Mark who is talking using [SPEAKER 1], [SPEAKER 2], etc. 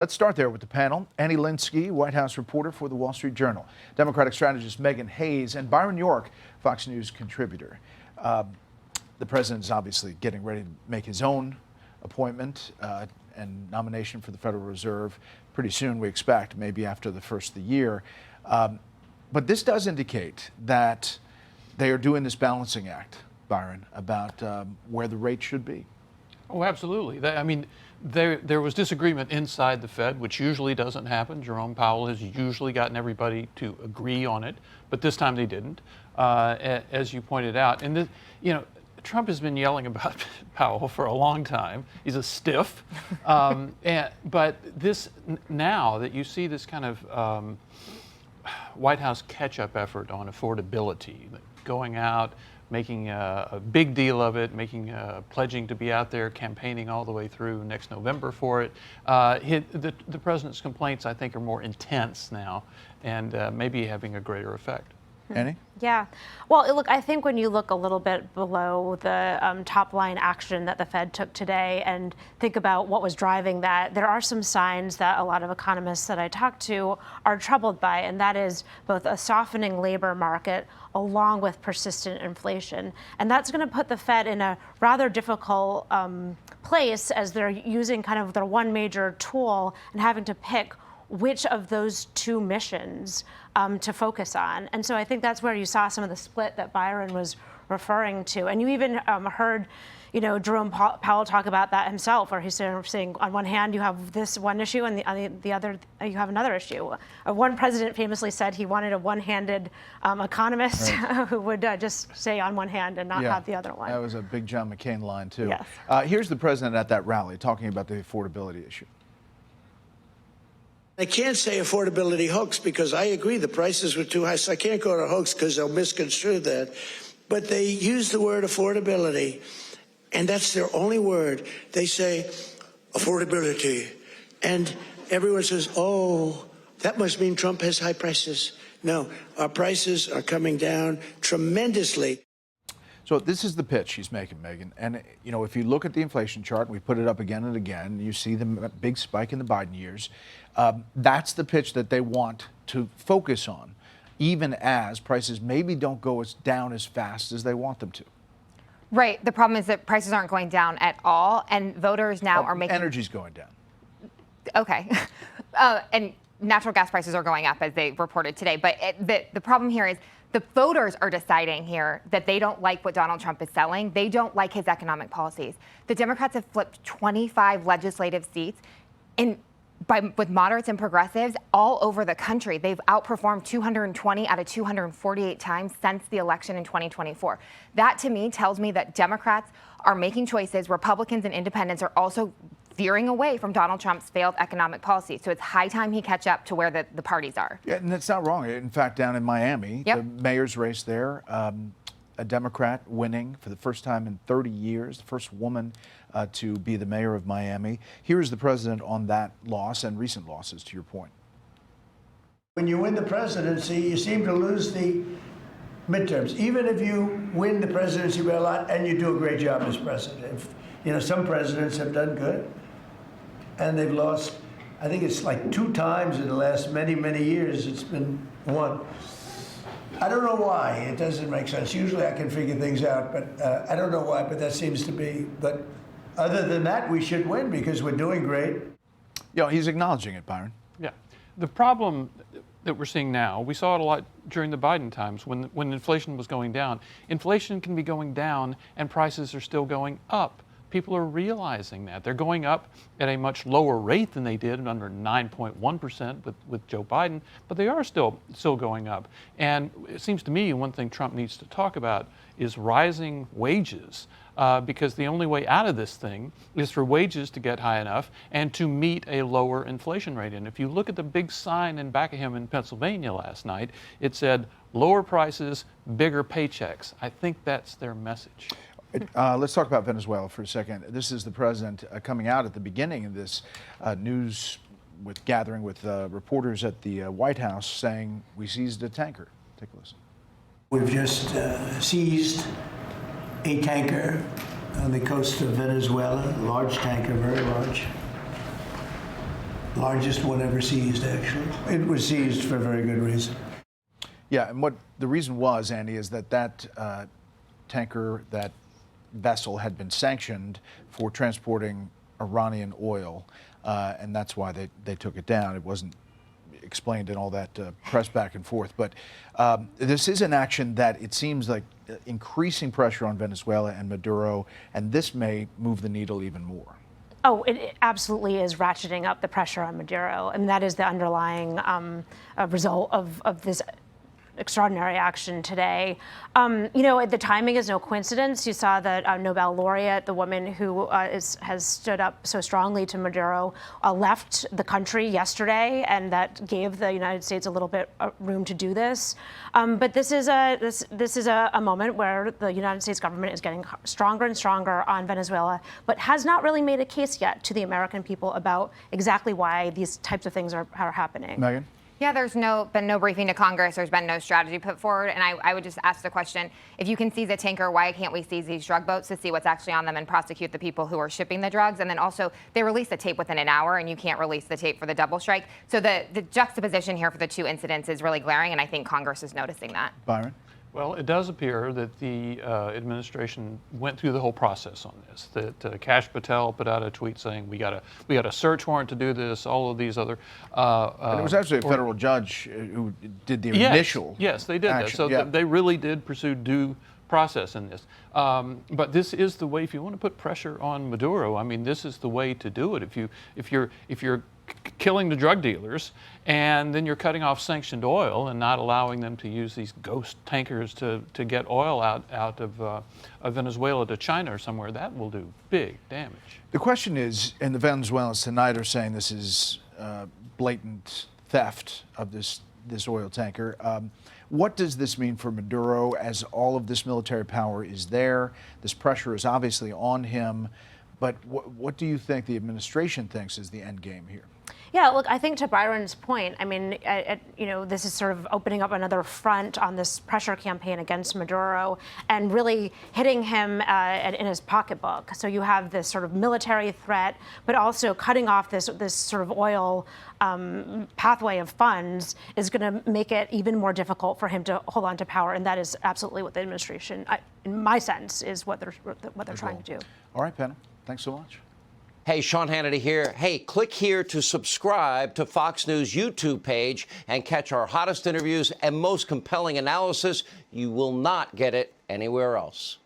[SPEAKER 1] Let's start there with the panel. Annie Linsky, White House reporter for the Wall Street Journal, Democratic strategist Megan Hayes, and Byron York, Fox News contributor. The president is obviously getting ready to make his own appointment and nomination for the Federal Reserve pretty soon, we expect, maybe after the first of the year. But this does indicate that they are doing this balancing act, Byron, about where the rate should be.
[SPEAKER 2] Oh, absolutely. There was disagreement inside the Fed, which usually doesn't happen. Jerome Powell has usually gotten everybody to agree on it, but this time they didn't, as you pointed out. And Trump has been yelling about Powell for a long time. He's a stiff. But now that you see this kind of White House catch-up effort on affordability, going out, making a big deal of it, pledging to be out there campaigning all the way through next November for it. The president's complaints, I think, are more intense now and maybe having a greater effect.
[SPEAKER 1] Annie?
[SPEAKER 3] Yeah. Well, look, I think when you look a little bit below the top line action that the Fed took today and think about what was driving that, there are some signs that a lot of economists that I talked to are troubled by, and that is both a softening labor market along with persistent inflation. And that's going to put the Fed in a rather difficult place as they're using kind of their one major tool and having to pick which of those two missions to focus on. And so I think that's where you saw some of the split that Byron was referring to. And you even heard, Jerome Powell talk about that himself, where he's saying on one hand you have this one issue and on the other you have another issue. One president famously said he wanted a one-handed economist who would just say on one hand and not have the other one.
[SPEAKER 1] That was a big John McCain line too.
[SPEAKER 3] Yes.
[SPEAKER 1] Here's the president at that rally talking about the affordability issue.
[SPEAKER 4] I can't say affordability hoax because I agree the prices were too high, so I can't go to hoax because they'll misconstrue that. But they use the word affordability, and that's their only word. They say affordability, and everyone says, oh, that must mean Trump has high prices. No, our prices are coming down tremendously.
[SPEAKER 1] So this is the pitch he's making, Megan. And, if you look at the inflation chart, we put it up again and again, you see the big spike in the Biden years. That's the pitch that they want to focus on, even as prices maybe don't go down as fast as they want them to.
[SPEAKER 5] Right. The problem is that prices aren't going down at all, and voters now are making...
[SPEAKER 1] Energy's going down.
[SPEAKER 5] Okay. And natural gas prices are going up, as they reported today. But the problem here is the voters are deciding here that they don't like what Donald Trump is selling. They don't like his economic policies. The Democrats have flipped 25 legislative seats with moderates and progressives all over the country. They've outperformed 220 out of 248 times since the election in 2024. That, to me, tells me that Democrats are making choices. Republicans and independents are also veering away from Donald Trump's failed economic policy. So it's high time he catch up to where the parties are.
[SPEAKER 1] Yeah, and that's not wrong. In fact, down in Miami, the mayor's race there, a Democrat winning for the first time in 30 years, the first woman to be the mayor of Miami. Here's the president on that loss and recent losses, to your point.
[SPEAKER 4] When you win the presidency, you seem to lose the midterms. Even if you win the presidency by a lot and you do a great job as president. Some presidents have done good and they've lost, I think it's like 2 times in the last many, many years it's been won. I don't know why. It doesn't make sense. Usually I can figure things out, but I don't know why, but that seems to be. But other than that, we should win because we're doing great.
[SPEAKER 1] He's acknowledging it, Byron.
[SPEAKER 2] Yeah. The problem that we're seeing now, we saw it a lot during the Biden times when inflation was going down. Inflation can be going down and prices are still going up. People are realizing that. They're going up at a much lower rate than they did, under 9.1% with Joe Biden, but they are still going up. And it seems to me one thing Trump needs to talk about is rising wages, because the only way out of this thing is for wages to get high enough and to meet a lower inflation rate. And if you look at the big sign in back of him in Pennsylvania last night, it said, lower prices, bigger paychecks. I think that's their message.
[SPEAKER 1] Let's talk about Venezuela for a second. This is the president coming out at the beginning of this news gathering with reporters at the White House saying, we seized a tanker. Take a listen.
[SPEAKER 4] We've just seized a tanker on the coast of Venezuela, a large tanker, very large. Largest one ever seized, actually. It was seized for a very good reason.
[SPEAKER 1] Yeah, and what the reason was, Andy, is that tanker, that vessel had been sanctioned for transporting Iranian oil, and that's why they took it down. It wasn't explained in all that press back and forth. But this is an action that it seems like increasing pressure on Venezuela and Maduro, and this may move the needle even more.
[SPEAKER 3] Oh, it absolutely is ratcheting up the pressure on Maduro, and that is the underlying result of this extraordinary action today. The timing is no coincidence. You saw that Nobel laureate, the woman who has stood up so strongly to Maduro, left the country yesterday, and that gave the United States a little bit room to do this. But this is a moment where the United States government is getting stronger and stronger on Venezuela, but has not really made a case yet to the American people about exactly why these types of things are happening.
[SPEAKER 1] Megan?
[SPEAKER 5] Yeah, there's been no briefing to Congress. There's been no strategy put forward. And I would just ask the question, if you can seize a tanker, why can't we seize these drug boats to see what's actually on them and prosecute the people who are shipping the drugs? And then also, they release the tape within an hour, and you can't release the tape for the double strike. So the juxtaposition here for the two incidents is really glaring, and I think Congress is noticing that.
[SPEAKER 1] Byron?
[SPEAKER 2] Well, it does appear that the administration went through the whole process on this. That Kash Patel put out a tweet saying we got a search warrant to do this. All of these other.
[SPEAKER 1] And it was actually a federal judge who did the initial.
[SPEAKER 2] Yes, they did
[SPEAKER 1] action.
[SPEAKER 2] that. So they really did pursue due process in this. But this is the way. If you want to put pressure on Maduro, I mean, this is the way to do it. If you're killing the drug dealers, and then you're cutting off sanctioned oil and not allowing them to use these ghost tankers to get oil out of Venezuela to China or somewhere, that will do big damage.
[SPEAKER 1] The question is, and the Venezuelans tonight are saying this is blatant theft of this oil tanker. What does this mean for Maduro as all of this military power is there? This pressure is obviously on him, but what do you think the administration thinks is the end game here?
[SPEAKER 3] Yeah, look, I think to Byron's point, I mean, this is sort of opening up another front on this pressure campaign against Maduro and really hitting him in his pocketbook. So you have this sort of military threat, but also cutting off this sort of oil pathway of funds is going to make it even more difficult for him to hold on to power. And that is absolutely what the administration, in my sense, is what they're trying to do.
[SPEAKER 1] All right, panel. Thanks so much.
[SPEAKER 6] Hey, Sean Hannity here. Hey, click here to subscribe to Fox News YouTube page and catch our hottest interviews and most compelling analysis. You will not get it anywhere else.